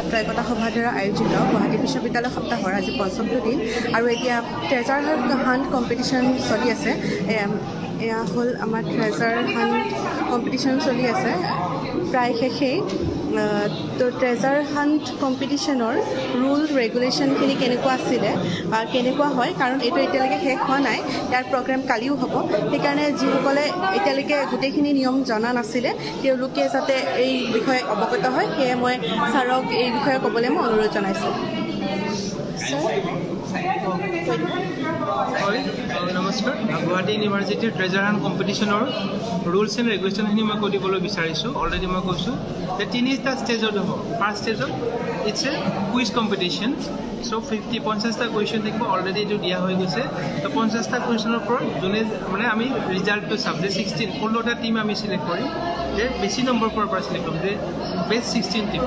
ছাত্ৰ একতা সভাৰ দ্বাৰা আয়োজিত গুৱাহাটী বিশ্ববিদ্যালয় সপ্তাহৰ আজি পঞ্চমটো দিন আৰু এতিয়া ট্ৰেজাৰ হাণ্ট কম্পিটিশ্যন চলি আছে। এয়া হ'ল আমাৰ ট্ৰেজাৰ হাণ্ট কম্পিটিশ্যন চলি আছে, প্ৰায় শেষেই। তো ট্ৰেজাৰ হাণ্ট কম্পিটিশ্যনৰ ৰুল ৰেগুলেশ্যনখিনি কেনেকুৱা আছিলে বা কেনেকুৱা হয়, কাৰণ এইটো এতিয়ালৈকে শেষ হোৱা নাই, ইয়াৰ প্ৰগ্ৰেম কালিও হ'ব। সেইকাৰণে যিসকলে এতিয়ালৈকে গোটেইখিনি নিয়ম জনা নাছিলে তেওঁলোকে যাতে এই বিষয়ে অৱগত হয়, সেয়ে মই ছাৰক এই বিষয়ে ক'বলৈ মই অনুৰোধ জনাইছোঁ। নমস্কাৰ। গুৱাহাটী ইউনিভাৰ্চিটিৰ ট্ৰেজাৰ হাণ্ট কম্পিটিশ্যনৰ ৰুলছ এণ্ড ৰেগুলেশ্যনখিনি মই কৈ দিবলৈ বিচাৰিছোঁ। অলৰেডি মই কৈছোঁ যে তিনিটা ষ্টেজত হ'ব। ফাৰ্ষ্ট ষ্টেজত it's a quiz competition. So' 50-50টা কুৱেশ্যন থাকিব, অলৰেডি এইটো দিয়া হৈ গৈছে। তো 50টা কুৱেশ্যনৰ ওপৰত যোনে মানে আমি ৰিজাল্টটো চাম যে 16টা টিম আমি চিলেক্ট কৰিম, যে বেছি নম্বৰ পৰা চিলেক্ট কৰিম, যে বেষ্ট 16 টিম।